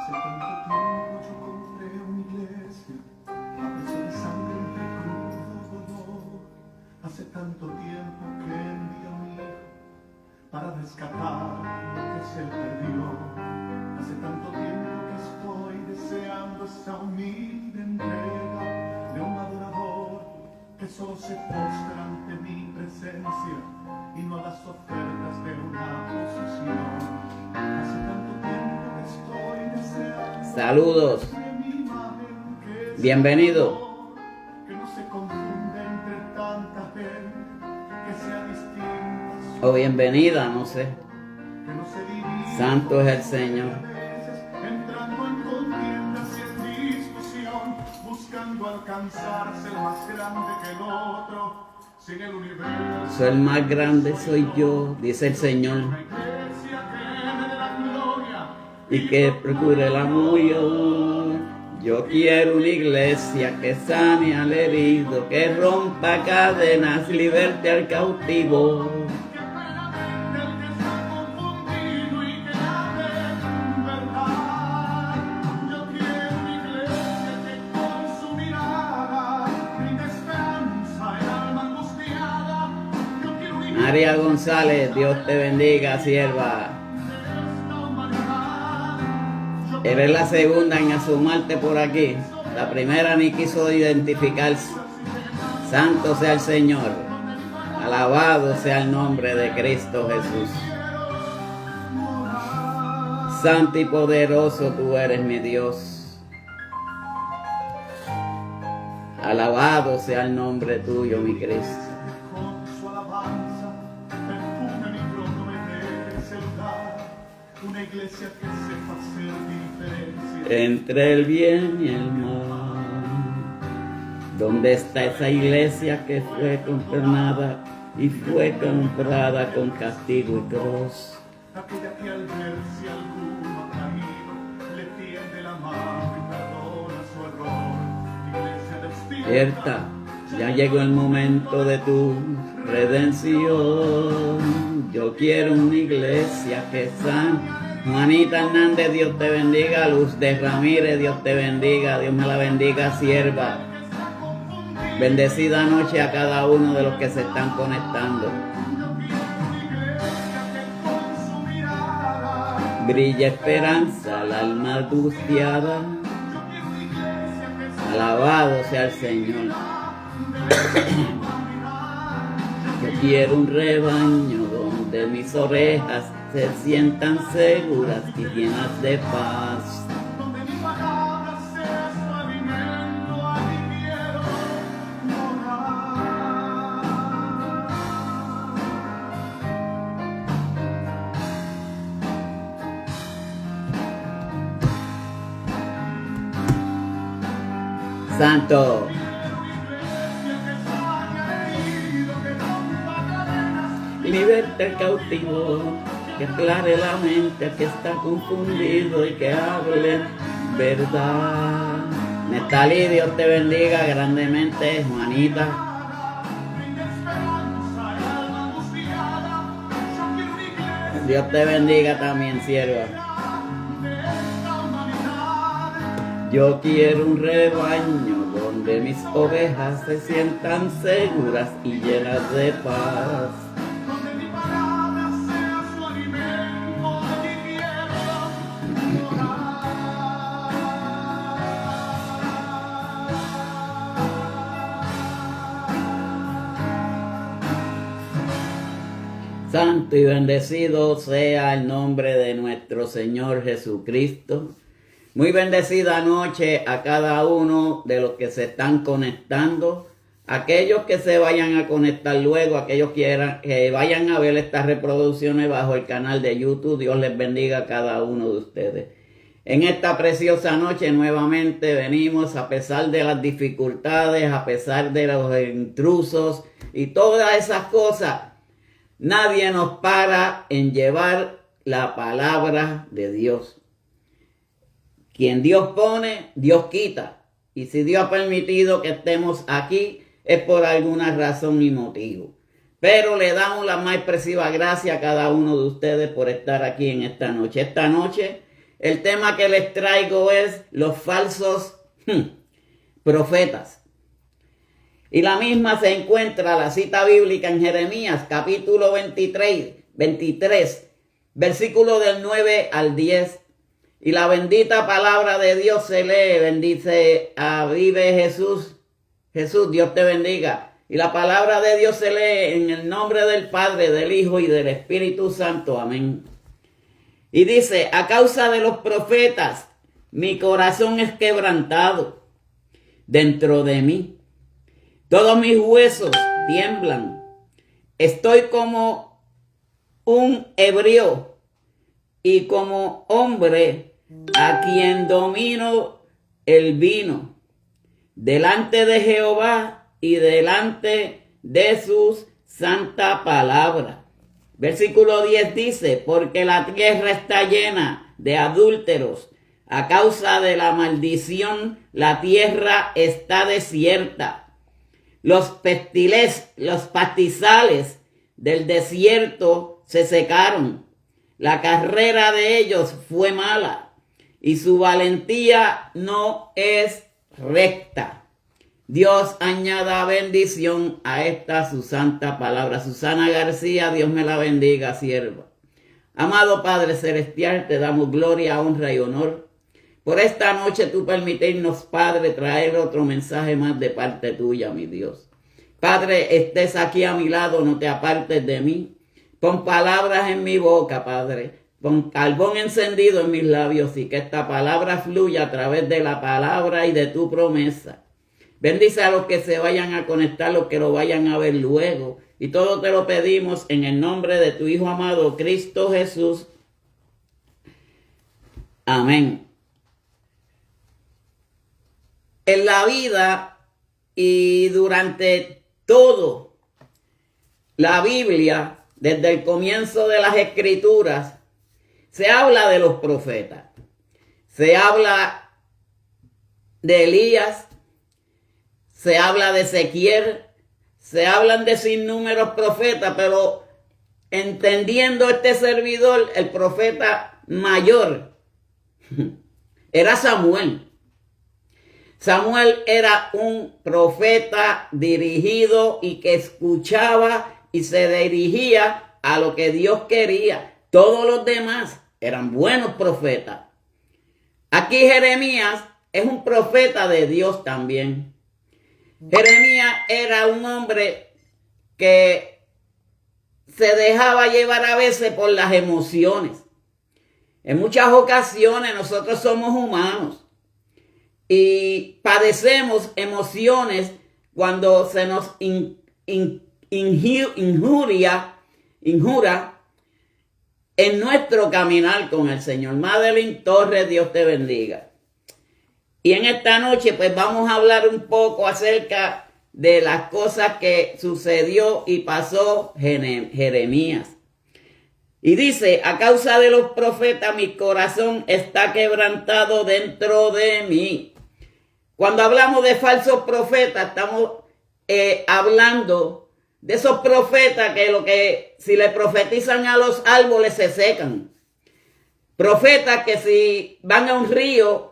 Hace tanto tiempo yo compré una iglesia a precio de sangre entre crudo dolor. Hace tanto tiempo que envié a mi hijo para rescatar lo que se perdió. Hace tanto tiempo que estoy deseando esa humilde entrega de un adorador que solo se postra ante mi presencia y no las ofertas de una posición. Hace tanto tiempo que estoy deseando. Saludos. Bienvenido. Que no se confunda entre tanta gente, que sea distinta. O bienvenida, no sé. Que no se divida. Santo es el Señor. Entrando en contiendas y en discusión, buscando alcanzarse el más grande que el otro. Si en el universo Soy el más grande, soy yo, dice el Señor. una iglesia que me dé la gloria Y que procure el amor. Yo quiero una iglesia que sane al herido, que rompa cadenas, liberte al cautivo. que plenamente el que está confundido y que hable verdad. Yo quiero una iglesia que con su mirada brinde esperanza al alma angustiada. Yo quiero una iglesia María González, Dios te bendiga, sierva. Eres la segunda en asomarte por aquí. La primera ni quiso identificarse. Santo sea el Señor. Alabado sea el nombre de Cristo Jesús. Santo y poderoso tú eres mi Dios. Alabado sea el nombre tuyo, mi Cristo. con su alabanza perfume mi trono en ese lugar. Una iglesia que sepa hacer diferencia Entre el bien y el mal. ¿Dónde está esa iglesia que fue condenada y fue comprada con castigo y cruz? aquella que al verse alguno ha caído le tiende la mano y perdona su error. Iglesia despierta, Cierta, ya llegó el momento de tu redención. Yo quiero una iglesia que sane. Juanita Hernández, Dios te bendiga. Luz de Ramírez, Dios te bendiga. Dios me la bendiga, sierva. Bendecida noche a cada uno de los que se están conectando. Brilla esperanza al alma angustiada. Alabado sea el Señor. Yo quiero un rebaño donde mis orejas se sientan seguras y llenas de paz. donde mi palabra sea su alimento, allí quiero morar. Santo, liberte el cautivo, que aclare la mente al que está confundido y que hable verdad. Nestalí, Dios te bendiga grandemente, Juanita. Dios te bendiga también, sierva. Yo quiero un rebaño donde mis ovejas se sientan seguras y llenas de paz. Donde mi palabra sea su alimento, allí quiero morar. Santo y bendecido sea el nombre de nuestro Señor Jesucristo. Muy bendecida noche a cada uno de los que se están conectando. Aquellos que se vayan a conectar luego, aquellos que vayan a ver estas reproducciones bajo el canal de YouTube, Dios les bendiga a cada uno de ustedes. En esta preciosa noche nuevamente venimos a pesar de las dificultades, a pesar de los intrusos y todas esas cosas. Nadie nos para en llevar la palabra de Dios. Quien Dios pone, Dios quita. Y si Dios ha permitido que estemos aquí, es por alguna razón y motivo. Pero le damos la más expresiva gracia a cada uno de ustedes por estar aquí en esta noche. Esta noche el tema que les traigo es los falsos profetas. Y la misma se encuentra, la cita bíblica, en Jeremías, capítulo 23, versículo del 9 al 10. Y la bendita palabra de Dios se lee, bendice a vive Jesús. Jesús, Dios te bendiga. Y la palabra de Dios se lee en el nombre del Padre, del Hijo y del Espíritu Santo. Amén. Y dice, a causa de los profetas, mi corazón es quebrantado dentro de mí. Todos mis huesos tiemblan. Estoy como un ebrio y como hombre a quien domino el vino, delante de Jehová y delante de sus santa palabra. Versículo 10 dice, porque la tierra está llena de adúlteros. A causa de la maldición, la tierra está desierta. Los pastizales del desierto se secaron. La carrera de ellos fue mala y su valentía no es recta. Dios añada bendición a esta su santa palabra. Susana García, Dios me la bendiga, sierva. Amado Padre Celestial, te damos gloria, honra y honor. Por esta noche tú permitirnos, Padre, traer otro mensaje más de parte tuya, mi Dios. Padre, estés aquí a mi lado, no te apartes de mí. Pon palabras en mi boca, Padre. Pon carbón encendido en mis labios y que esta palabra fluya a través de la palabra y de tu promesa. Bendice a los que se vayan a conectar, los que lo vayan a ver luego. Y todo te lo pedimos en el nombre de tu Hijo amado, Cristo Jesús. Amén. En la vida y durante todo la Biblia, desde el comienzo de las Escrituras, se habla de los profetas. Se habla de Elías, se habla de Ezequiel, se hablan de sinnúmeros profetas, pero entendiendo este servidor, el profeta mayor era Samuel. Samuel era un profeta dirigido y que escuchaba y se dirigía a lo que Dios quería. Todos los demás eran buenos profetas. Aquí Jeremías es un profeta de Dios también. Jeremías era un hombre que se dejaba llevar a veces por las emociones. En muchas ocasiones nosotros somos humanos y padecemos emociones cuando se nos injura en nuestro caminar con el Señor. Madeline Torres, Dios te bendiga. Y en esta noche pues vamos a hablar un poco acerca de las cosas que sucedió y pasó Jeremías. Y dice, a causa de los profetas mi corazón está quebrantado dentro de mí. Cuando hablamos de falsos profetas, estamos hablando de esos profetas que si le profetizan a los árboles se secan. Profetas que si van a un río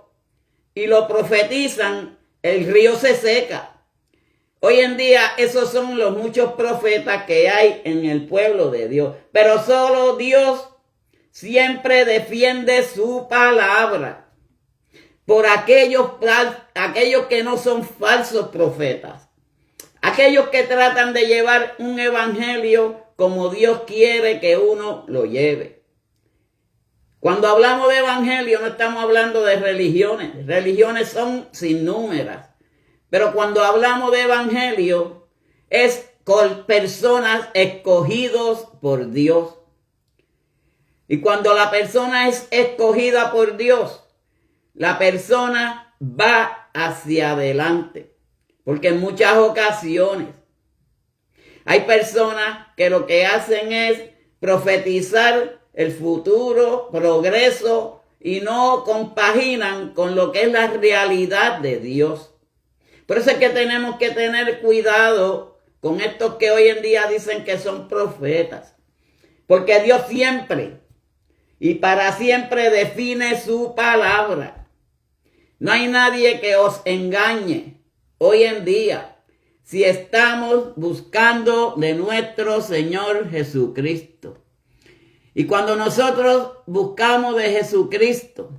y lo profetizan, el río se seca. Hoy en día esos son los muchos profetas que hay en el pueblo de Dios. Pero solo Dios siempre defiende su palabra por aquellos que no son falsos profetas. Aquellos que tratan de llevar un evangelio como Dios quiere que uno lo lleve. Cuando hablamos de evangelio no estamos hablando de religiones. Religiones son sinnúmeras. Pero cuando hablamos de evangelio es con personas escogidos por Dios. Y cuando la persona es escogida por Dios, la persona va hacia adelante. Porque en muchas ocasiones hay personas que lo que hacen es profetizar el futuro, progreso, y no compaginan con lo que es la realidad de Dios. Por eso es que tenemos que tener cuidado con estos que hoy en día dicen que son profetas. Porque Dios siempre y para siempre define su palabra. No hay nadie que os engañe hoy en día si estamos buscando de nuestro Señor Jesucristo. Y cuando nosotros buscamos de Jesucristo,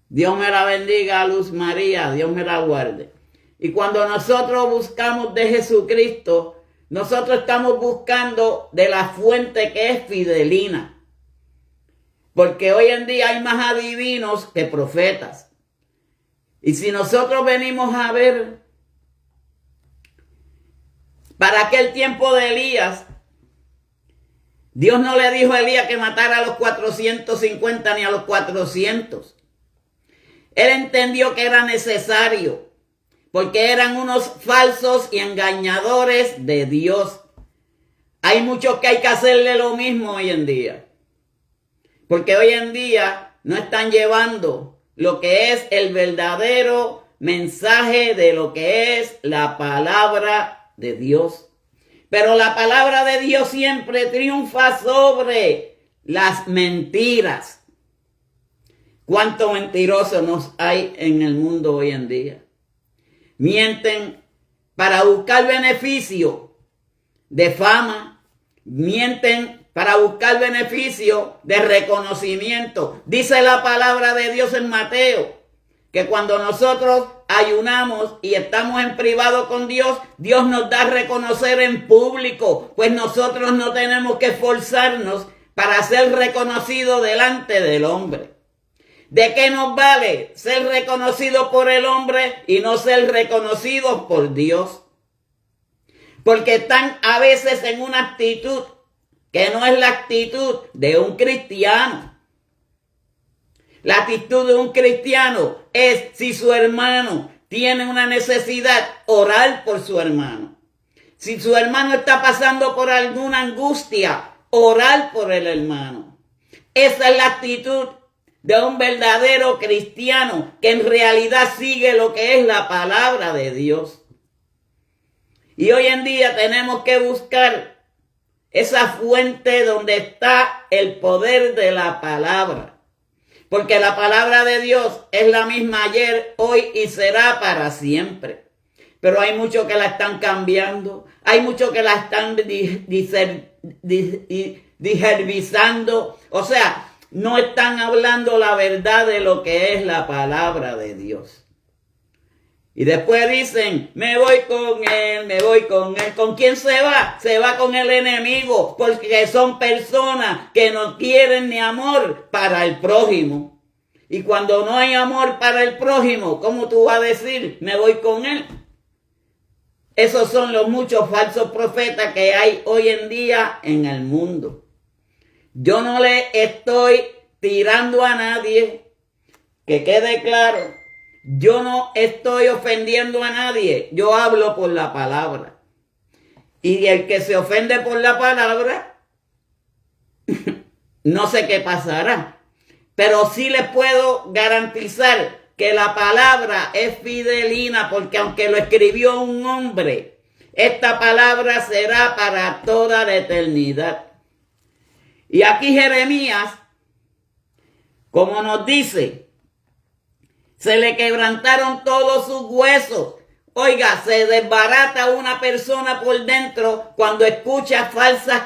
Dios me la bendiga, Luz María, Dios me la guarde. Y cuando nosotros buscamos de Jesucristo, nosotros estamos buscando de la fuente que es fidelina. Porque hoy en día hay más adivinos que profetas. Y si nosotros venimos a ver, para aquel tiempo de Elías, Dios no le dijo a Elías que matara a los 450 ni a los 400. Él entendió que era necesario, porque eran unos falsos y engañadores de Dios. Hay muchos que hay que hacerle lo mismo hoy en día, porque hoy en día no están llevando lo que es el verdadero mensaje de lo que es la palabra de Dios. Pero la palabra de Dios siempre triunfa sobre las mentiras. ¿Cuántos mentirosos nos hay en el mundo hoy en día? Mienten para buscar beneficio de fama, mienten para buscar beneficio de reconocimiento. Dice la palabra de Dios en Mateo, que cuando nosotros ayunamos y estamos en privado con Dios, Dios nos da a reconocer en público, pues nosotros no tenemos que esforzarnos para ser reconocidos delante del hombre. ¿De qué nos vale ser reconocidos por el hombre y no ser reconocidos por Dios? Porque están a veces en una actitud que no es la actitud de un cristiano. La actitud de un cristiano es, si su hermano tiene una necesidad, orar por su hermano. Si su hermano está pasando por alguna angustia, orar por el hermano. Esa es la actitud de un verdadero cristiano que en realidad sigue lo que es la palabra de Dios. Y hoy en día tenemos que buscar esa fuente donde está el poder de la palabra. Porque la palabra de Dios es la misma ayer, hoy y será para siempre. Pero hay muchos que la están cambiando. Hay muchos que la están digerbizando. O sea, no están hablando la verdad de lo que es la palabra de Dios. Y después dicen, me voy con él, me voy con él. ¿Con quién se va? Se va con el enemigo, porque son personas que no quieren ni amor para el prójimo. Y cuando no hay amor para el prójimo, ¿cómo tú vas a decir, me voy con él? Esos son los muchos falsos profetas que hay hoy en día en el mundo. Yo no le estoy tirando a nadie, que quede claro. Yo no estoy ofendiendo a nadie, yo hablo por la palabra. Y el que se ofende por la palabra, no sé qué pasará. Pero sí les puedo garantizar que la palabra es fidelina, porque aunque lo escribió un hombre, esta palabra será para toda la eternidad. Y aquí Jeremías, como nos dice, se le quebrantaron todos sus huesos. Oiga, se desbarata una persona por dentro cuando escucha falsas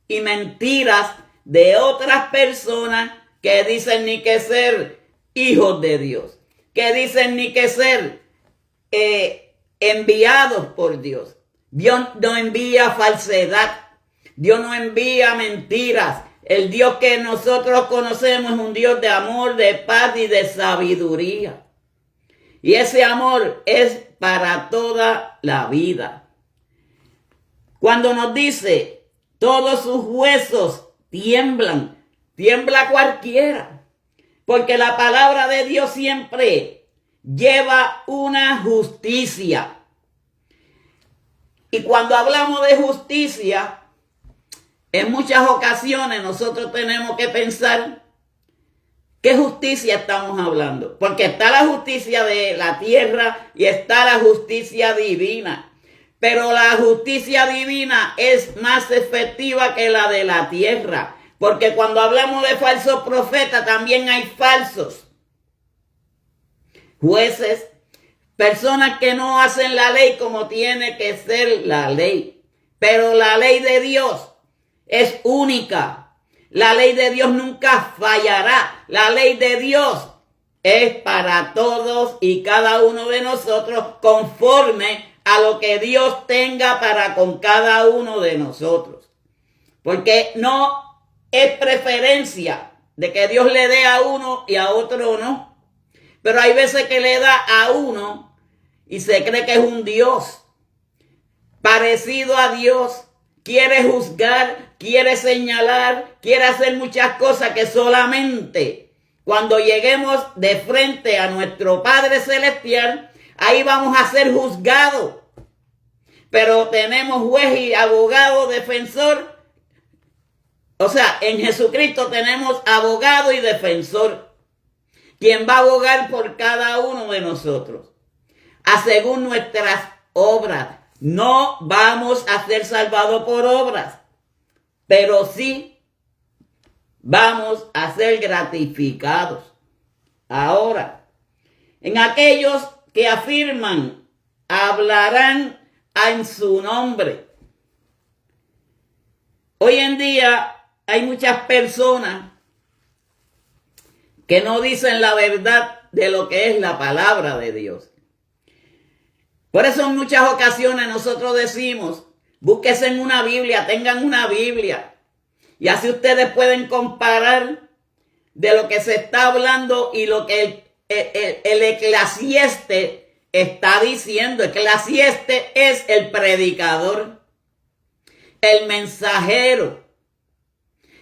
y mentiras de otras personas que dicen ni que ser hijos de Dios, que dicen ni que ser enviados por Dios. Dios no envía falsedad, Dios no envía mentiras. El Dios que nosotros conocemos es un Dios de amor, de paz y de sabiduría. Y ese amor es para toda la vida. Cuando nos dice, todos sus huesos tiemblan, tiembla cualquiera. Porque la palabra de Dios siempre lleva una justicia. Y cuando hablamos de justicia, en muchas ocasiones nosotros tenemos que pensar qué justicia estamos hablando. Porque está la justicia de la tierra y está la justicia divina. Pero la justicia divina es más efectiva que la de la tierra. Porque cuando hablamos de falsos profetas, también hay falsos jueces, personas que no hacen la ley como tiene que ser la ley. Pero la ley de Dios es única. La ley de Dios nunca fallará. La ley de Dios es para todos y cada uno de nosotros, conforme a lo que Dios tenga para con cada uno de nosotros. Porque no es preferencia de que Dios le dé a uno y a otro no. Pero hay veces que le da a uno y se cree que es un Dios parecido a Dios. Quiere juzgar, quiere señalar, quiere hacer muchas cosas que solamente cuando lleguemos de frente a nuestro Padre Celestial, ahí vamos a ser juzgados. Pero tenemos juez y abogado, defensor. O sea, en Jesucristo tenemos abogado y defensor, quien va a abogar por cada uno de nosotros, a según nuestras obras. No vamos a ser salvados por obras, pero sí vamos a ser gratificados. Ahora, en aquellos que afirman, hablarán en su nombre. Hoy en día hay muchas personas que no dicen la verdad de lo que es la palabra de Dios. Por eso en muchas ocasiones nosotros decimos, búsquense en una Biblia, tengan una Biblia. Y así ustedes pueden comparar de lo que se está hablando y lo que el eclesieste está diciendo. Eclesieste es el predicador, el mensajero.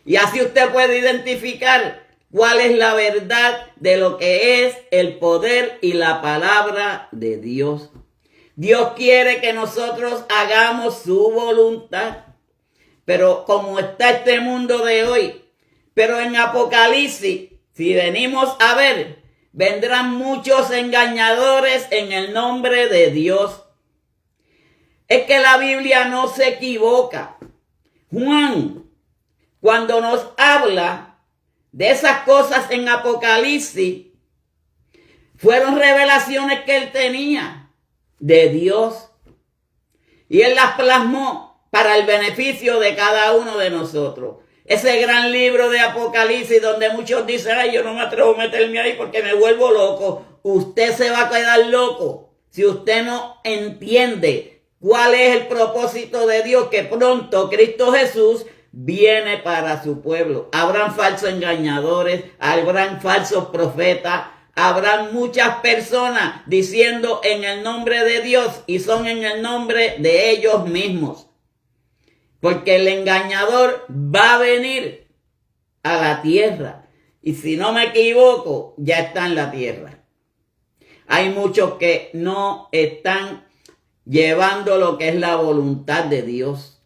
Y así usted puede identificar cuál es la verdad de lo que es el poder y la palabra de Dios. Dios quiere que nosotros hagamos su voluntad. Pero como está este mundo de hoy, pero en Apocalipsis, si venimos a ver, vendrán muchos engañadores en el nombre de Dios. Es que la Biblia no se equivoca. Juan, cuando nos habla de esas cosas en Apocalipsis, fueron revelaciones que él tenía de Dios. Y él las plasmó para el beneficio de cada uno de nosotros. Ese gran libro de Apocalipsis donde muchos dicen, ay, yo no me atrevo a meterme ahí porque me vuelvo loco. Usted se va a quedar loco si usted no entiende cuál es el propósito de Dios, que pronto Cristo Jesús viene para su pueblo. Habrán falsos engañadores, habrán falsos profetas, habrán muchas personas diciendo en el nombre de Dios y son en el nombre de ellos mismos. Porque el engañador va a venir a la tierra. Y si no me equivoco, ya está en la tierra. Hay muchos que no están llevando lo que es la voluntad de Dios.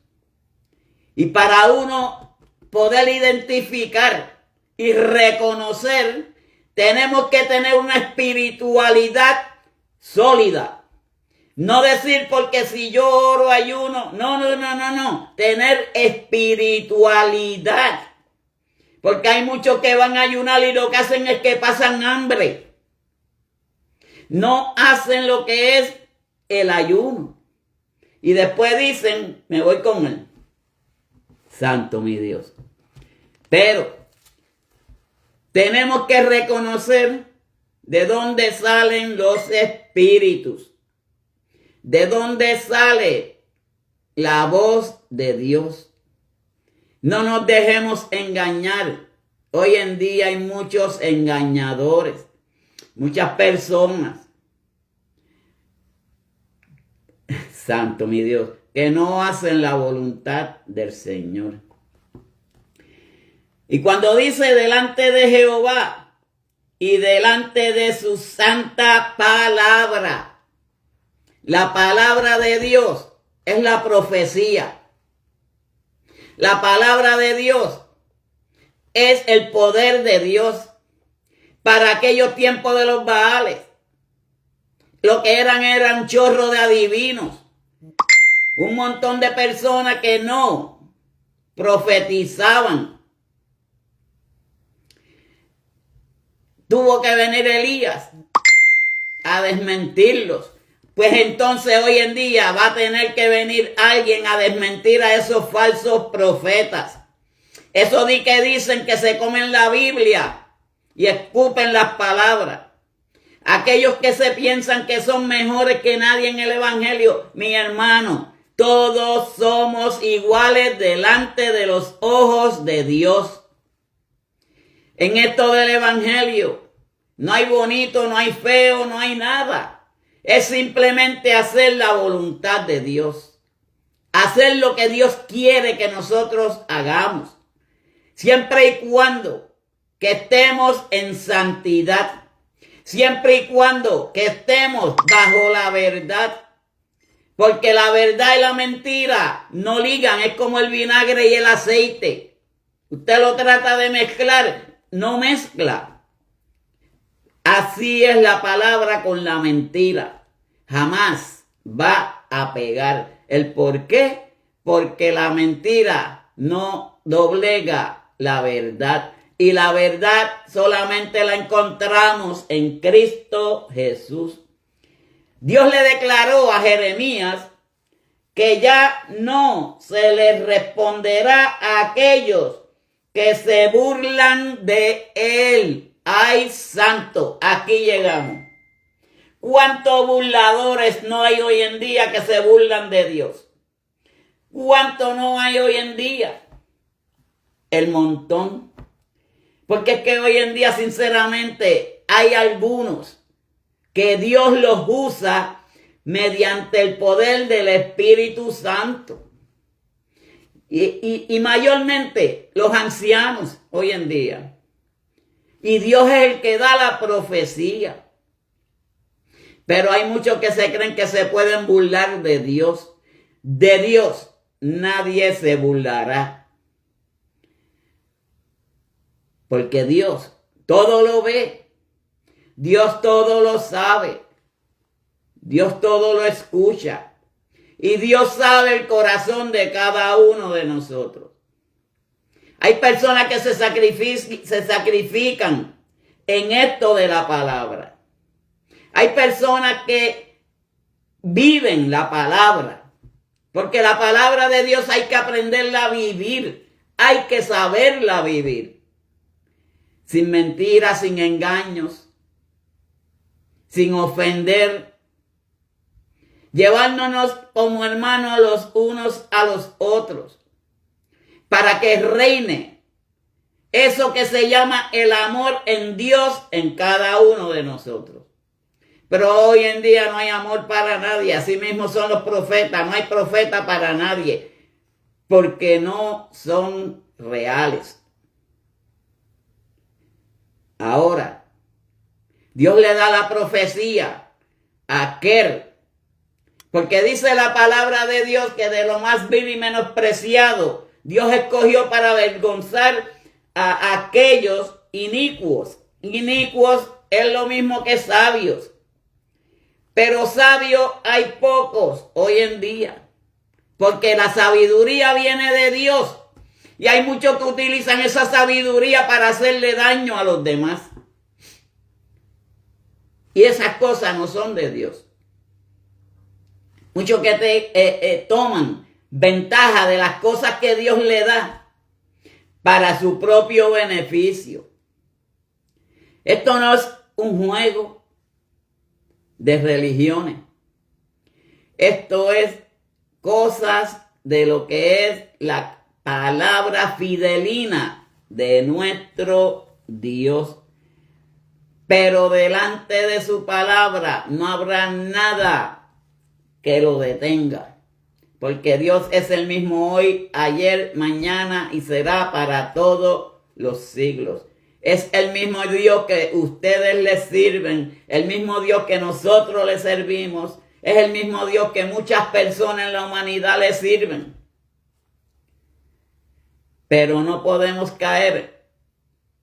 Y para uno poder identificar y reconocer, tenemos que tener una espiritualidad sólida. No decir porque si yo oro, ayuno. No. Tener espiritualidad. Porque hay muchos que van a ayunar y lo que hacen es que pasan hambre. No hacen lo que es el ayuno. Y después dicen, me voy con él. Santo mi Dios. Pero tenemos que reconocer de dónde salen los espíritus. ¿De dónde sale la voz de Dios? No nos dejemos engañar. Hoy en día hay muchos engañadores, muchas personas, santo mi Dios, que no hacen la voluntad del Señor. Y cuando dice delante de Jehová y delante de su santa palabra, la palabra de Dios es la profecía. La palabra de Dios es el poder de Dios para aquellos tiempos de los Baales. Lo que eran chorros de adivinos. Un montón de personas que no profetizaban tuvo que venir Elías a desmentirlos. Pues entonces hoy en día va a tener que venir alguien a desmentir a esos falsos profetas. Eso que dicen que se comen la Biblia y escupen las palabras. Aquellos que se piensan que son mejores que nadie en el Evangelio, mi hermano, todos somos iguales delante de los ojos de Dios. En esto del Evangelio no hay bonito, no hay feo, no hay nada. Es simplemente hacer la voluntad de Dios. Hacer lo que Dios quiere que nosotros hagamos. Siempre y cuando que estemos en santidad. Siempre y cuando que estemos bajo la verdad. Porque la verdad y la mentira no ligan. Es como el vinagre y el aceite. Usted lo trata de mezclar, no mezcla. Así es la palabra con la mentira. Jamás va a pegar. ¿El por qué? Porque la mentira no doblega la verdad. Y la verdad solamente la encontramos en Cristo Jesús. Dios le declaró a Jeremías que ya no se le responderá a aquellos que se burlan de él. ¡Ay, santo! Aquí llegamos. ¿Cuántos burladores no hay hoy en día que se burlan de Dios? ¿Cuánto no hay hoy en día? El montón. Porque es que hoy en día, sinceramente, hay algunos que Dios los usa mediante el poder del Espíritu Santo. Y mayormente los ancianos hoy en día. Y Dios es el que da la profecía. Pero hay muchos que se creen que se pueden burlar de Dios. De Dios nadie se burlará. Porque Dios todo lo ve. Dios todo lo sabe. Dios todo lo escucha. Y Dios sabe el corazón de cada uno de nosotros. Hay personas que se sacrifican en esto de la palabra. Hay personas que viven la palabra. Porque la palabra de Dios hay que aprenderla a vivir. Hay que saberla vivir. Sin mentiras, sin engaños. Sin ofender. Llevándonos como hermanos los unos a los otros. Para que reine eso que se llama el amor en Dios en cada uno de nosotros. Pero hoy en día no hay amor para nadie. Así mismo son los profetas. No hay profeta para nadie. Porque no son reales. Ahora, Dios le da la profecía a aquel. Porque dice la palabra de Dios que de lo más vil y menospreciado Dios escogió para avergonzar a aquellos inicuos. Inicuos es lo mismo que sabios. Pero sabios hay pocos hoy en día. Porque la sabiduría viene de Dios. Y hay muchos que utilizan esa sabiduría para hacerle daño a los demás. Y esas cosas no son de Dios. Muchos que toman ventaja de las cosas que Dios le da para su propio beneficio. Esto no es un juego de religiones. Esto es cosas de lo que es la palabra fidelina de nuestro Dios. Pero delante de su palabra no habrá nada que lo detenga. Porque Dios es el mismo hoy, ayer, mañana y será para todos los siglos. Es el mismo Dios que ustedes le sirven, el mismo Dios que nosotros le servimos, es el mismo Dios que muchas personas en la humanidad le sirven. Pero no podemos caer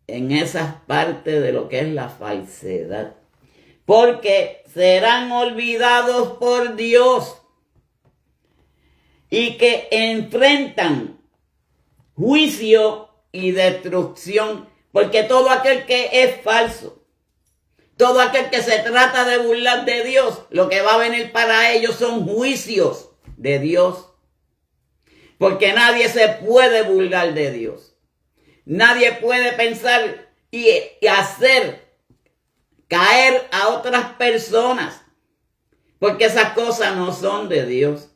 en esas partes de lo que es la falsedad. Porque serán olvidados por Dios. Y que enfrentan juicio y destrucción. Porque todo aquel que es falso, Todo aquel que se trata de burlar de Dios, lo que va a venir para ellos son juicios de Dios. Porque nadie se puede burlar de Dios. Nadie puede pensar y hacer caer a otras personas. Porque esas cosas no son de Dios.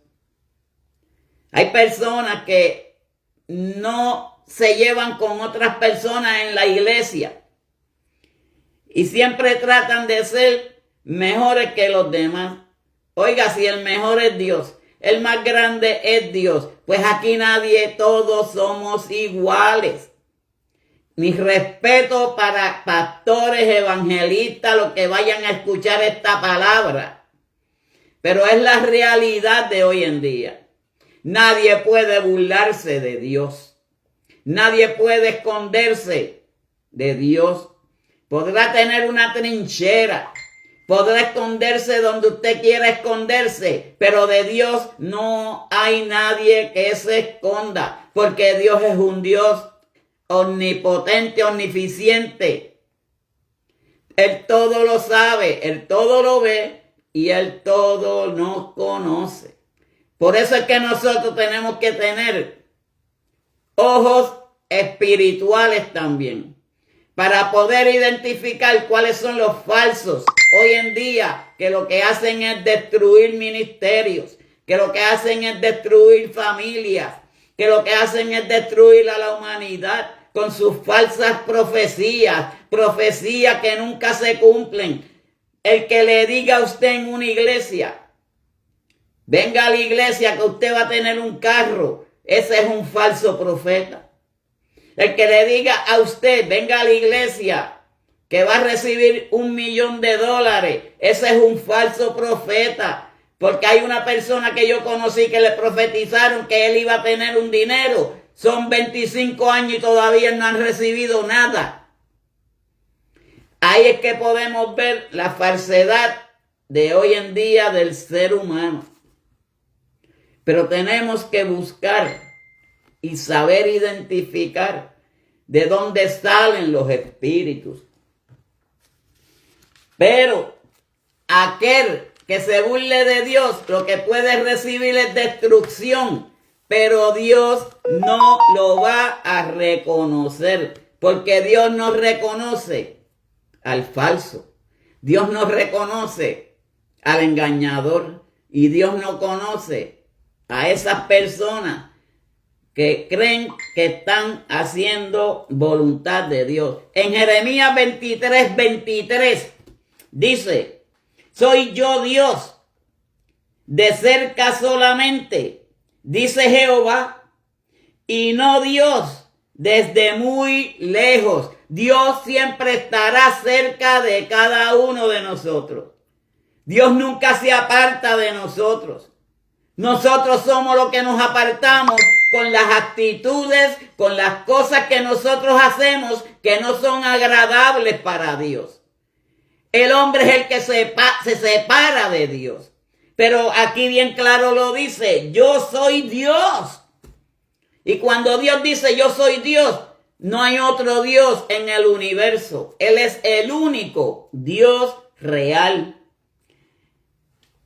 Hay personas que no se llevan con otras personas en la iglesia. Y siempre tratan de ser mejores que los demás. Oiga, si el mejor es Dios, el más grande es Dios, pues aquí nadie, todos somos iguales. Mi respeto para pastores, evangelistas, los que vayan a escuchar esta palabra. Pero es la realidad de hoy en día. Nadie puede burlarse de Dios. Nadie puede esconderse de Dios. Podrá tener una trinchera, podrá esconderse donde usted quiera esconderse, pero de Dios no hay nadie que se esconda, porque Dios es un Dios omnipotente, omnisciente. Él todo lo sabe, Él todo lo ve y Él todo nos conoce. Por eso es que nosotros tenemos que tener ojos espirituales también, para poder identificar cuáles son los falsos hoy en día, que lo que hacen es destruir ministerios, que lo que hacen es destruir familias, que lo que hacen es destruir a la humanidad con sus falsas profecías, profecías que nunca se cumplen. El que le diga a usted en una iglesia, venga a la iglesia que usted va a tener un carro, ese es un falso profeta. El que le diga a usted, venga a la iglesia, que va a recibir $1,000,000, ese es un falso profeta. Porque hay una persona que yo conocí que le profetizaron que él iba a tener un dinero. Son 25 años y todavía no han recibido nada. Ahí es que podemos ver la falsedad de hoy en día del ser humano. Pero tenemos que buscar y saber identificar de dónde salen los espíritus. Pero aquel que se burle de Dios, lo que puede recibir es destrucción, pero Dios no lo va a reconocer, porque Dios no reconoce al falso, Dios no reconoce al engañador, y Dios no conoce a esas personas que creen que están haciendo voluntad de Dios. En Jeremías 23:23 dice: soy yo Dios, de cerca solamente, dice Jehová, y no Dios desde muy lejos. Dios siempre estará cerca de cada uno de nosotros. Dios nunca se aparta de nosotros. Nosotros somos los que nos apartamos con las actitudes, con las cosas que nosotros hacemos que no son agradables para Dios. El hombre es el que se separa de Dios. Pero aquí bien claro lo dice: yo soy Dios. Y cuando Dios dice yo soy Dios, no hay otro Dios en el universo. Él es el único Dios real.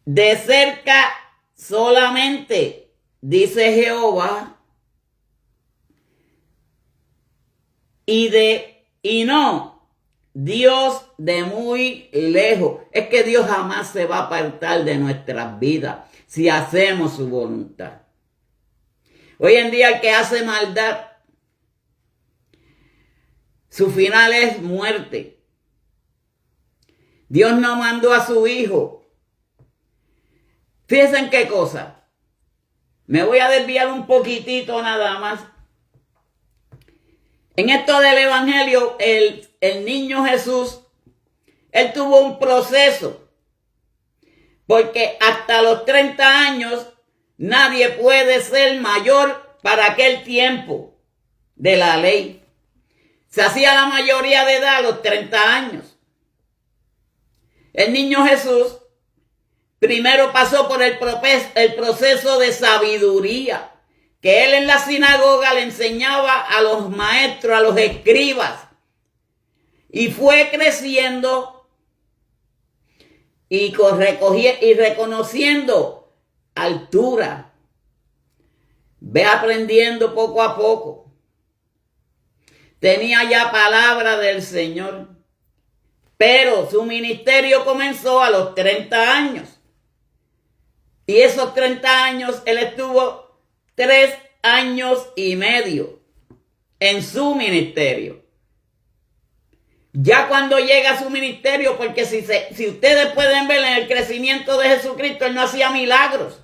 De cerca solamente, dice Jehová, y no Dios de muy lejos. Es que Dios jamás se va a apartar de nuestras vidas si hacemos su voluntad. Hoy en día el que hace maldad, su final es muerte. Dios no mandó a su hijo. Fíjense en qué cosa. Me voy a desviar un poquitito nada más. En esto del evangelio, el niño Jesús, él tuvo un proceso. Porque hasta los 30 años nadie puede ser mayor para aquel tiempo de la ley. Se hacía la mayoría de edad a los 30 años. El niño Jesús primero pasó por el proceso de sabiduría, que él en la sinagoga le enseñaba a los maestros, a los escribas, y fue creciendo y reconociendo altura. Ve aprendiendo poco a poco. Tenía ya palabra del Señor, pero su ministerio comenzó a los 30 años. Y esos 30 años él estuvo 3 años y medio en su ministerio. Ya cuando llega a su ministerio, porque si ustedes pueden ver en el crecimiento de Jesucristo, él no hacía milagros.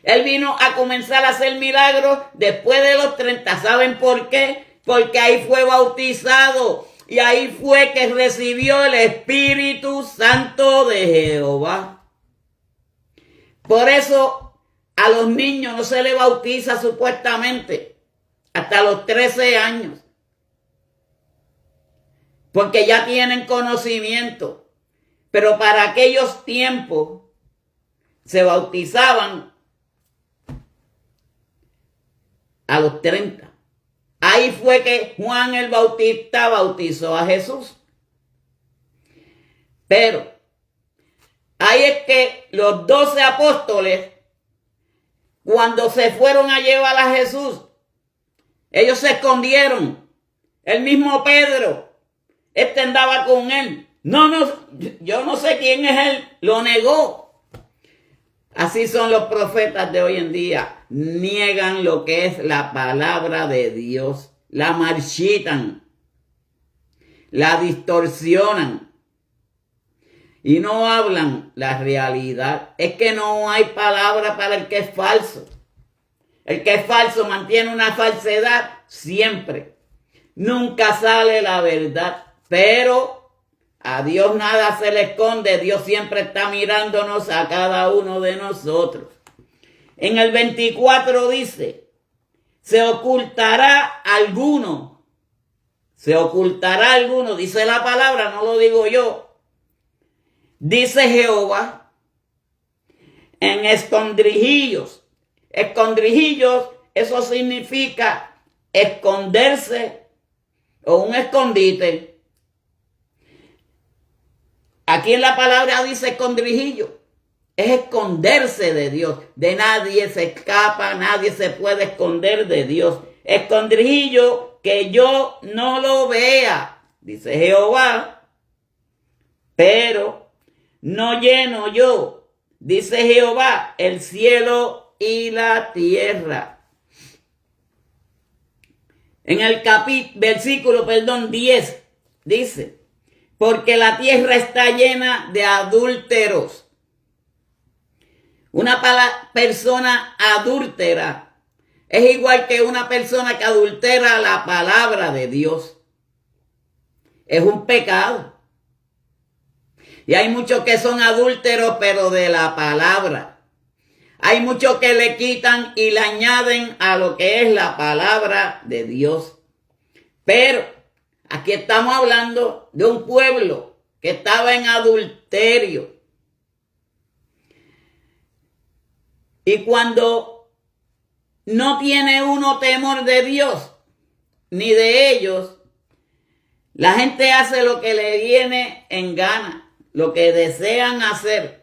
Él vino a comenzar a hacer milagros después de los 30. ¿Saben por qué? Porque ahí fue bautizado y ahí fue que recibió el Espíritu Santo de Jehová. Por eso a los niños no se les bautiza supuestamente hasta los 13 años. Porque ya tienen conocimiento. Pero para aquellos tiempos se bautizaban a los 30. Ahí fue que Juan el Bautista bautizó a Jesús. Pero ahí es que los 12 apóstoles, cuando se fueron a llevar a Jesús, ellos se escondieron. El mismo Pedro, andaba con él. Yo no sé quién es él, lo negó. Así son los profetas de hoy en día. Niegan lo que es la palabra de Dios. La marchitan. La distorsionan. Y no hablan la realidad. Es que no hay palabra para el que es falso. El que es falso mantiene una falsedad siempre. Nunca sale la verdad. Pero a Dios nada se le esconde. Dios siempre está mirándonos a cada uno de nosotros. En el 24 dice, se ocultará alguno. Se ocultará alguno. Dice la palabra, no lo digo yo. Dice Jehová, en escondrijillos. Escondrijillos, eso significa esconderse o un escondite. Aquí en la palabra dice escondrijillo. Es esconderse de Dios. De nadie se escapa, nadie se puede esconder de Dios. Escondrijillo que yo no lo vea, dice Jehová, pero no lleno yo, dice Jehová, el cielo y la tierra. En el versículo 10 dice, porque la tierra está llena de adúlteros. Una persona adúltera es igual que una persona que adultera la palabra de Dios. Es un pecado. Y hay muchos que son adúlteros, pero de la palabra. Hay muchos que le quitan y le añaden a lo que es la palabra de Dios. Pero aquí estamos hablando de un pueblo que estaba en adulterio. Y cuando no tiene uno temor de Dios, ni de ellos, la gente hace lo que le viene en gana, lo que desean hacer,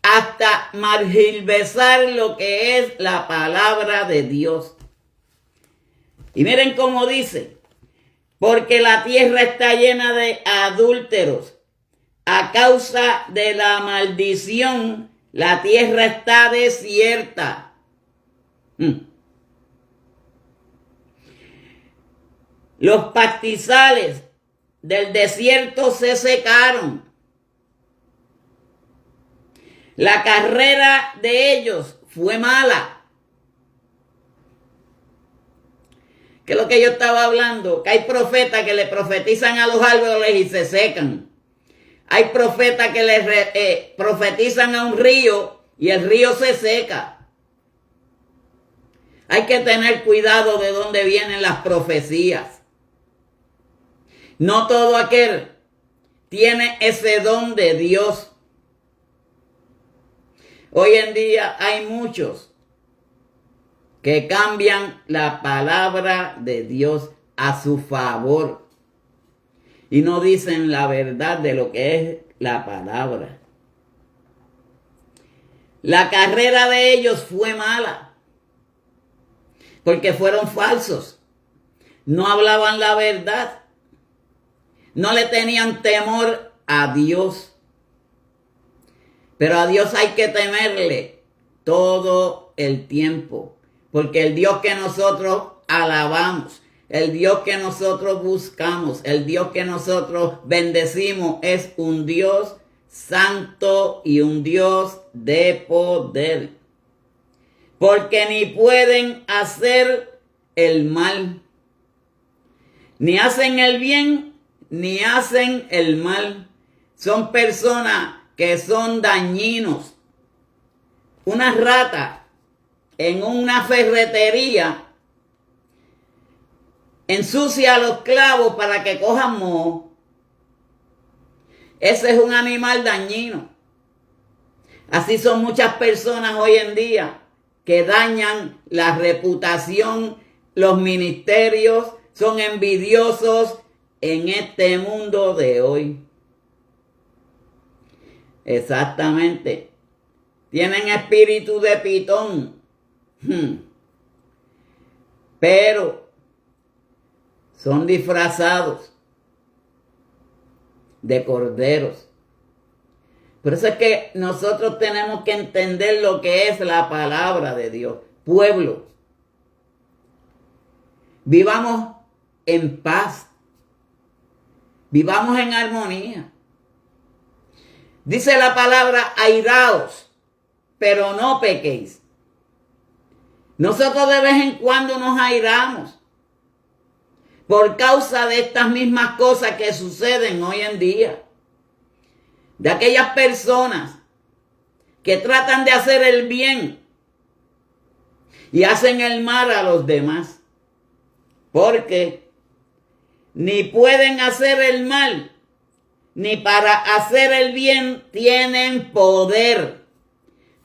hasta margilvezar lo que es la palabra de Dios. Y miren cómo dice, porque la tierra está llena de adúlteros, a causa de la maldición, la tierra está desierta. Los pastizales del desierto se secaron. La carrera de ellos fue mala. ¿Qué es lo que yo estaba hablando? Que hay profetas que le profetizan a los árboles y se secan. Hay profetas que le profetizan a un río y el río se seca. Hay que tener cuidado de dónde vienen las profecías. No todo aquel tiene ese don de Dios. Hoy en día hay muchos que cambian la palabra de Dios a su favor. y no dicen la verdad de lo que es la palabra. La carrera de ellos fue mala, porque fueron falsos, no hablaban la verdad, no le tenían temor a Dios. Pero a Dios hay que temerle todo el tiempo, porque el Dios que nosotros alabamos, el Dios que nosotros buscamos, el Dios que nosotros bendecimos es un Dios santo y un Dios de poder. Porque ni pueden hacer el mal, ni hacen el bien, ni hacen el mal. Son personas que son dañinos. Una rata en una ferretería ensucia los clavos para que cojan moho. Ese es un animal dañino. Así son muchas personas hoy en día que dañan la reputación, los ministerios, son envidiosos en este mundo de hoy. Exactamente. Tienen espíritu de pitón. Pero son disfrazados de corderos. Por eso es que nosotros tenemos que entender lo que es la palabra de Dios. Pueblo, vivamos en paz. Vivamos en armonía. Dice la palabra, airaos, pero no pequéis. Nosotros de vez en cuando nos airamos por causa de estas mismas cosas que suceden hoy en día. De aquellas personas que tratan de hacer el bien y hacen el mal a los demás. Porque ni pueden hacer el mal, ni para hacer el bien tienen poder.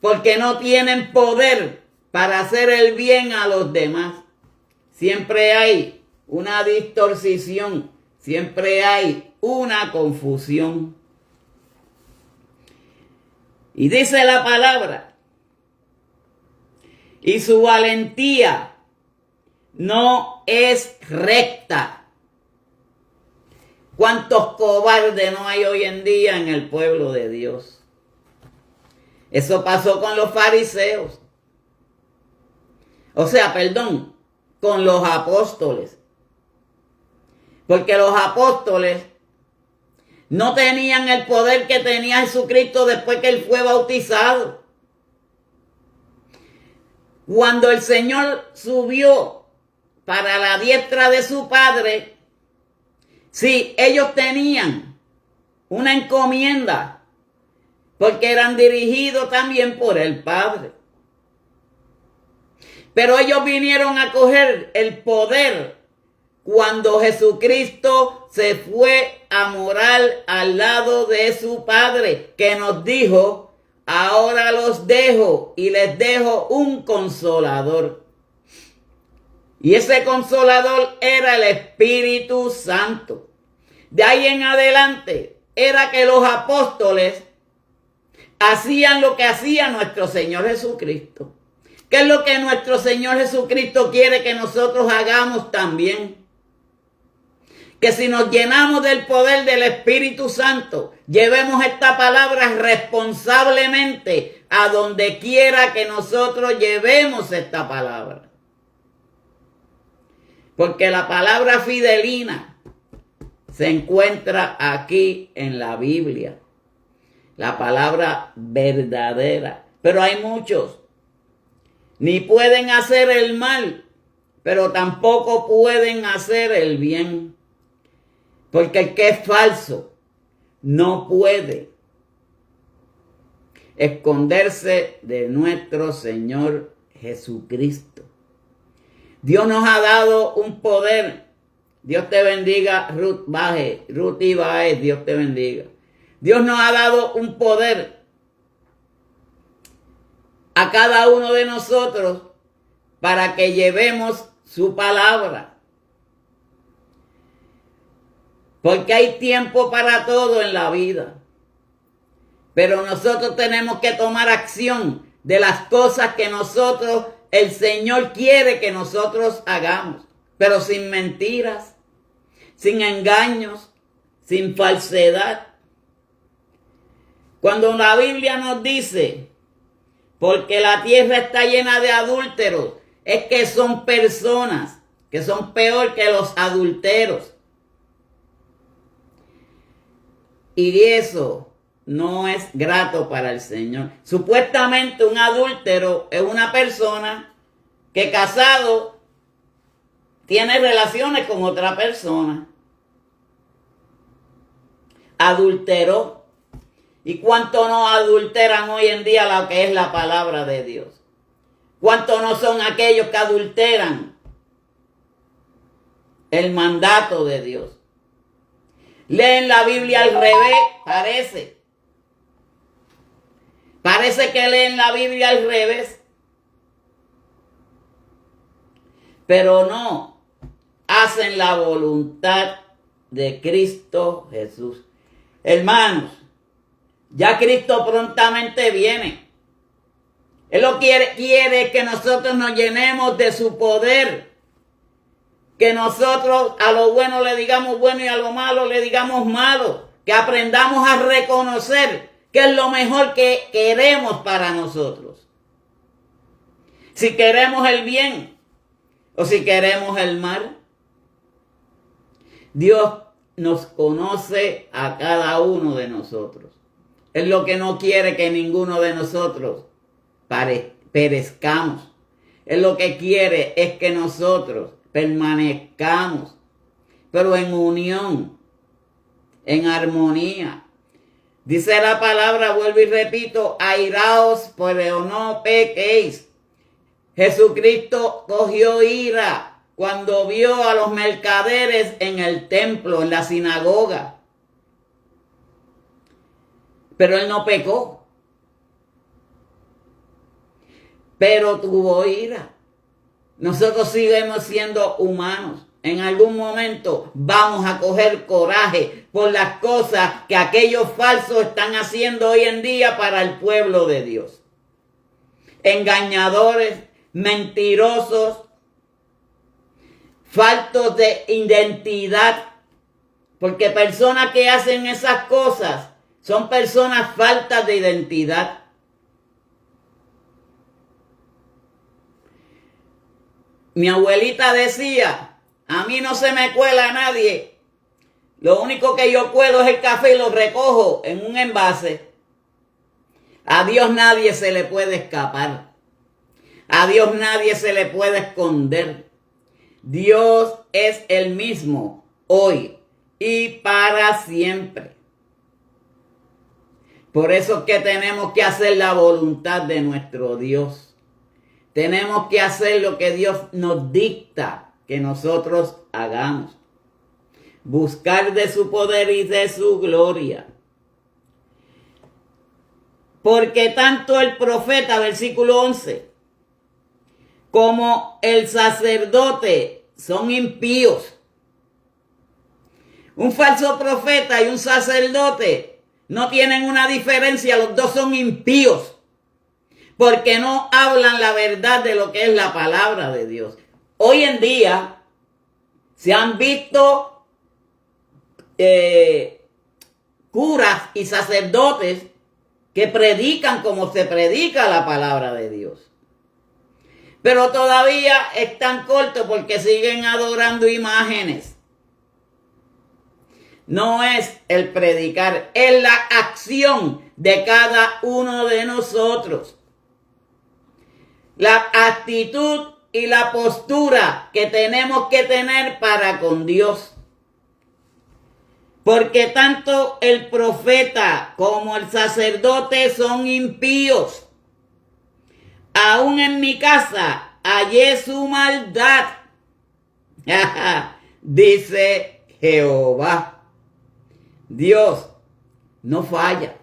Porque no tienen poder para hacer el bien a los demás. Siempre hay una distorsión, siempre hay una confusión. Y dice la palabra, y su valentía no es recta. ¿Cuántos cobardes no hay hoy en día en el pueblo de Dios? Eso pasó con los fariseos. Con los apóstoles. Porque los apóstoles no tenían el poder que tenía Jesucristo después que él fue bautizado. Cuando el Señor subió para la diestra de su Padre, sí, ellos tenían una encomienda, porque eran dirigidos también por el Padre. Pero ellos vinieron a coger el poder cuando Jesucristo se fue a morar al lado de su Padre, que nos dijo, ahora los dejo y les dejo un consolador. Y ese consolador era el Espíritu Santo. De ahí en adelante era que los apóstoles hacían lo que hacía nuestro Señor Jesucristo. ¿Qué es lo que nuestro Señor Jesucristo quiere que nosotros hagamos también? Que si nos llenamos del poder del Espíritu Santo, llevemos esta palabra responsablemente a donde quiera que nosotros llevemos esta palabra. Porque la palabra fidelina se encuentra aquí en la Biblia. La palabra verdadera. Pero hay muchos. Ni pueden hacer el mal, pero tampoco pueden hacer el bien. Porque el que es falso no puede esconderse de nuestro Señor Jesucristo. Dios nos ha dado un poder. Dios te bendiga, Ruth y Baez, Dios te bendiga. Dios nos ha dado un poder a cada uno de nosotros para que llevemos su palabra. Porque hay tiempo para todo en la vida. Pero nosotros tenemos que tomar acción de las cosas que el Señor quiere que nosotros hagamos. Pero sin mentiras, sin engaños, sin falsedad. Cuando la Biblia nos dice, porque la tierra está llena de adúlteros, es que son personas que son peor que los adúlteros. Y eso no es grato para el Señor. Supuestamente un adúltero es una persona que casado tiene relaciones con otra persona. Adulteró. ¿Y cuánto no adulteran hoy en día lo que es la palabra de Dios? ¿Cuántos no son aquellos que adulteran el mandato de Dios? Leen la Biblia al revés, parece. Parece que leen la Biblia al revés. Pero no hacen la voluntad de Cristo Jesús. Hermanos, ya Cristo prontamente viene. Él lo quiere que nosotros nos llenemos de su poder. Que nosotros a lo bueno le digamos bueno y a lo malo le digamos malo. Que aprendamos a reconocer qué es lo mejor que queremos para nosotros. Si queremos el bien o si queremos el mal. Dios nos conoce a cada uno de nosotros. Es lo que no quiere que ninguno de nosotros perezcamos. Él lo que quiere es que nosotros permanezcamos, pero en unión, en armonía. Dice la palabra, vuelvo y repito, airaos, pero no pequéis. Jesucristo cogió ira cuando vio a los mercaderes en el templo, en la sinagoga. Pero él no pecó. Pero tuvo ira. Nosotros seguimos siendo humanos. En algún momento vamos a coger coraje por las cosas que aquellos falsos están haciendo hoy en día para el pueblo de Dios. Engañadores, mentirosos, faltos de identidad. Porque personas que hacen esas cosas son personas faltas de identidad. Mi abuelita decía, a mí no se me cuela nadie. Lo único que yo cuelo es el café y lo recojo en un envase. A Dios nadie se le puede escapar. A Dios nadie se le puede esconder. Dios es el mismo hoy y para siempre. Por eso es que tenemos que hacer la voluntad de nuestro Dios. Tenemos que hacer lo que Dios nos dicta que nosotros hagamos. Buscar de su poder y de su gloria. Porque tanto el profeta, versículo 11, como el sacerdote son impíos. Un falso profeta y un sacerdote no tienen una diferencia, los dos son impíos. Porque no hablan la verdad de lo que es la palabra de Dios. Hoy en día se han visto curas y sacerdotes que predican como se predica la palabra de Dios. Pero todavía están cortos porque siguen adorando imágenes. No es el predicar, es la acción de cada uno de nosotros. La actitud y la postura que tenemos que tener para con Dios. Porque tanto el profeta como el sacerdote son impíos. Aún en mi casa hallé su maldad, dice Jehová. Dios no falla.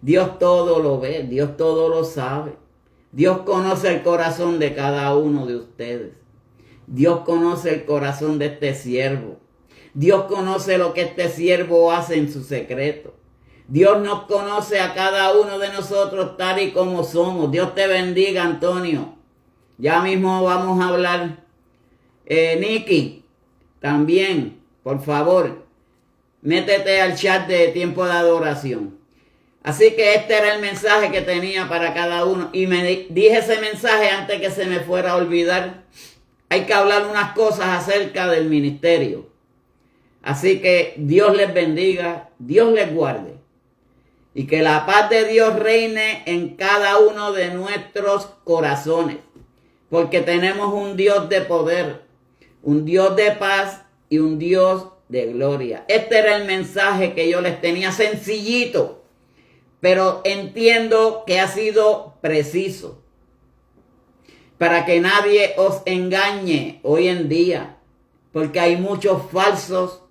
Dios todo lo ve, Dios todo lo sabe. Dios conoce el corazón de cada uno de ustedes. Dios conoce el corazón de este siervo. Dios conoce lo que este siervo hace en su secreto. Dios nos conoce a cada uno de nosotros tal y como somos. Dios te bendiga, Antonio. Ya mismo vamos a hablar. Nicky, también, por favor, métete al chat de tiempo de adoración. Así que este era el mensaje que tenía para cada uno. Y me dije ese mensaje antes que se me fuera a olvidar. Hay que hablar unas cosas acerca del ministerio. Así que Dios les bendiga, Dios les guarde. Y que la paz de Dios reine en cada uno de nuestros corazones. Porque tenemos un Dios de poder, un Dios de paz y un Dios de gloria. Este era el mensaje que yo les tenía, sencillito, pero entiendo que ha sido preciso. Para que nadie os engañe hoy en día, porque hay muchos falsos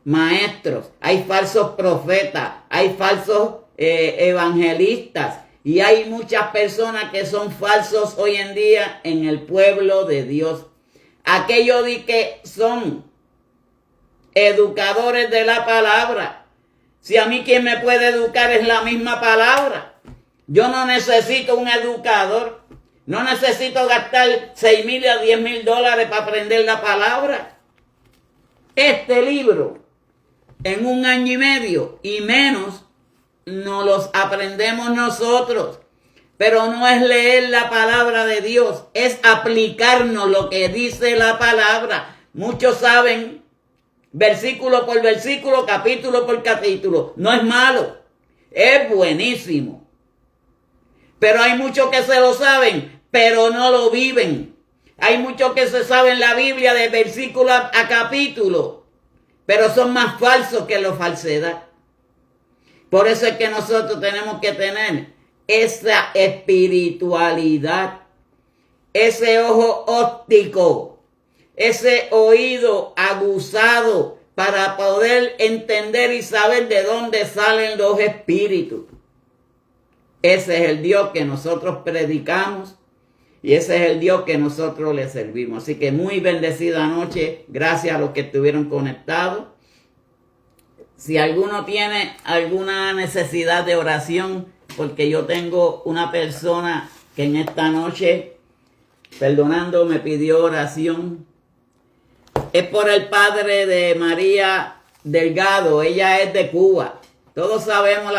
maestros, hay falsos profetas, hay falsos evangelistas, y hay muchas personas que son falsos hoy en día en el pueblo de Dios. Aquellos de que son educadores de la palabra. Si a mí quien me puede educar es la misma palabra. Yo no necesito un educador. No necesito gastar 6,000 a 10,000 dólares para aprender la palabra. Este libro, en 1 año y medio y menos, nos los aprendemos nosotros. Pero no es leer la palabra de Dios, es aplicarnos lo que dice la palabra. Muchos saben versículo por versículo, capítulo por capítulo. No es malo, es buenísimo. Pero hay muchos que se lo saben, pero no lo viven. Hay muchos que se saben la Biblia de versículo a capítulo, pero son más falsos que la falsedad. Por eso es que nosotros tenemos que tener esa espiritualidad, ese ojo óptico, ese oído aguzado para poder entender y saber de dónde salen los espíritus. Ese es el Dios que nosotros predicamos y ese es el Dios que nosotros le servimos. Así que muy bendecida noche. Gracias a los que estuvieron conectados. Si alguno tiene alguna necesidad de oración, porque yo tengo una persona que en esta noche, perdonando, me pidió oración. Es por el padre de María Delgado. Ella es de Cuba. Todos sabemos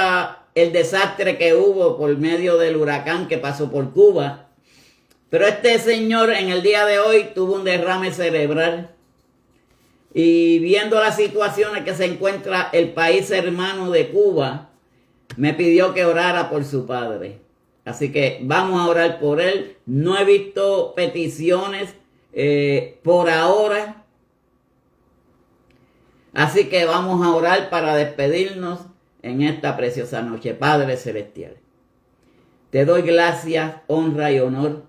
el desastre que hubo por medio del huracán que pasó por Cuba. Pero este señor en el día de hoy tuvo un derrame cerebral. Y viendo las situaciones que se encuentra el país hermano de Cuba, me pidió que orara por su padre. Así que vamos a orar por él. No he visto peticiones por ahora. Así que vamos a orar para despedirnos en esta preciosa noche. Padre Celestial, te doy gracias, honra y honor,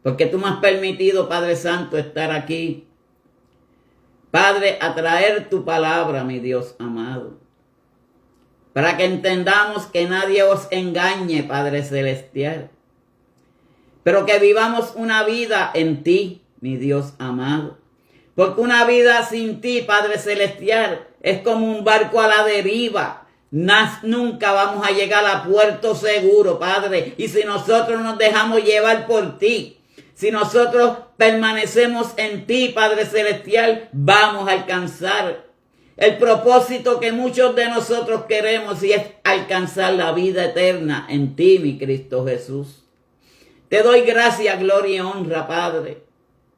porque tú me has permitido, Padre Santo, estar aquí. Padre, a traer tu palabra, mi Dios amado, para que entendamos que nadie os engañe, Padre Celestial, pero que vivamos una vida en ti, mi Dios amado. Porque una vida sin ti, Padre Celestial, es como un barco a la deriva. Nunca vamos a llegar a puerto seguro, Padre. Y si nosotros nos dejamos llevar por ti, si nosotros permanecemos en ti, Padre Celestial, vamos a alcanzar el propósito que muchos de nosotros queremos, y es alcanzar la vida eterna en ti, mi Cristo Jesús. Te doy gracias, gloria y honra, Padre,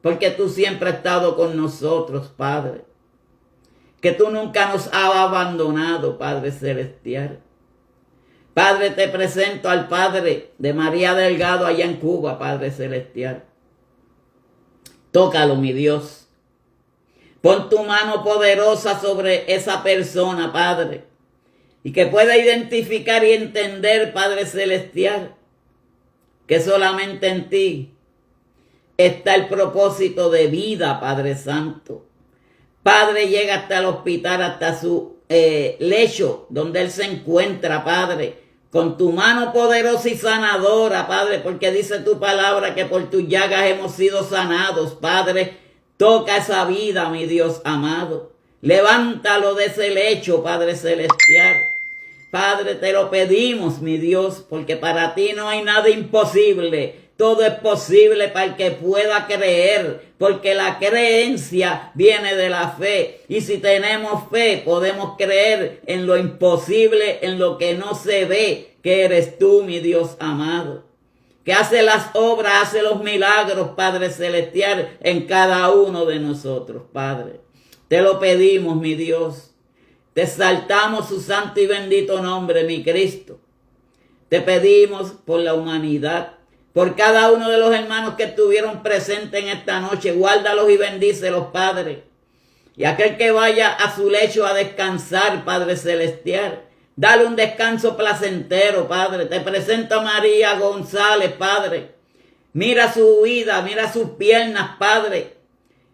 porque tú siempre has estado con nosotros, Padre. Que tú nunca nos has abandonado, Padre Celestial. Padre, te presento al Padre de María Delgado allá en Cuba, Padre Celestial. Tócalo, mi Dios. Pon tu mano poderosa sobre esa persona, Padre. Y que pueda identificar y entender, Padre Celestial, que solamente en ti está el propósito de vida, Padre Santo. Padre, llega hasta el hospital, hasta su lecho, donde él se encuentra, Padre, con tu mano poderosa y sanadora, Padre, porque dice tu palabra que por tus llagas hemos sido sanados, Padre. Toca esa vida, mi Dios amado. Levántalo de ese lecho, Padre Celestial. Padre, te lo pedimos, mi Dios, porque para ti no hay nada imposible. Todo es posible para el que pueda creer, porque la creencia viene de la fe. Y si tenemos fe, podemos creer en lo imposible, en lo que no se ve, que eres tú, mi Dios amado, que hace las obras, hace los milagros, Padre Celestial, en cada uno de nosotros, Padre. Te lo pedimos, mi Dios. Te exaltamos su santo y bendito nombre, mi Cristo. Te pedimos por la humanidad, por cada uno de los hermanos que estuvieron presentes en esta noche. Guárdalos y bendícelos, Padre. Y aquel que vaya a su lecho a descansar, Padre Celestial, dale un descanso placentero, Padre. Te presento a María González, Padre. Mira su vida, mira sus piernas, Padre.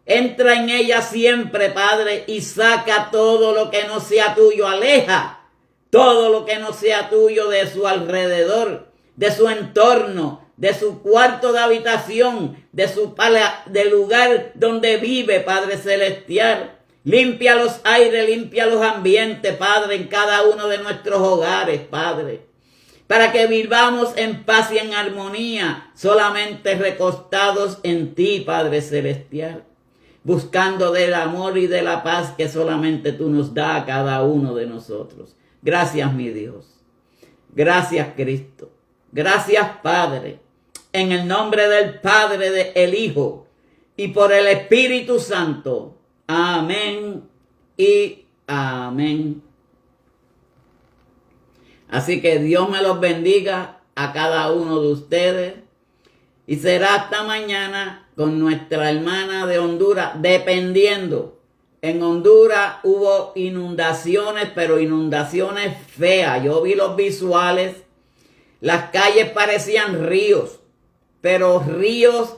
Entra en ella siempre, Padre, y saca todo lo que no sea tuyo. Aleja todo lo que no sea tuyo de su alrededor, de su entorno, de su cuarto de habitación, del lugar donde vive, Padre Celestial. Limpia los aires, limpia los ambientes, Padre, en cada uno de nuestros hogares, Padre, para que vivamos en paz y en armonía, solamente recostados en ti, Padre Celestial, buscando del amor y de la paz que solamente tú nos das a cada uno de nosotros. Gracias, mi Dios. Gracias, Cristo. Gracias, Padre. En el nombre del Padre, del Hijo y por el Espíritu Santo. Amén y amén. Así que Dios me los bendiga a cada uno de ustedes. Y será hasta mañana con nuestra hermana de Honduras, dependiendo. En Honduras hubo inundaciones, pero inundaciones feas. Yo vi los visuales. Las calles parecían ríos, pero ríos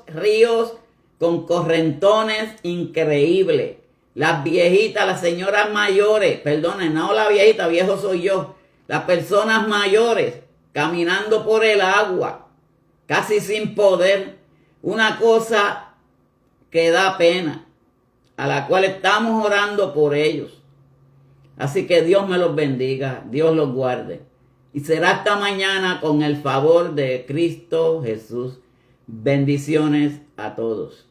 con correntones increíbles. Las viejitas, las señoras mayores, perdonen, no la viejita, viejo soy yo. Las personas mayores caminando por el agua, casi sin poder. Una cosa que da pena, a la cual estamos orando por ellos. Así que Dios me los bendiga, Dios los guarde. Y será hasta mañana con el favor de Cristo Jesús. Bendiciones a todos.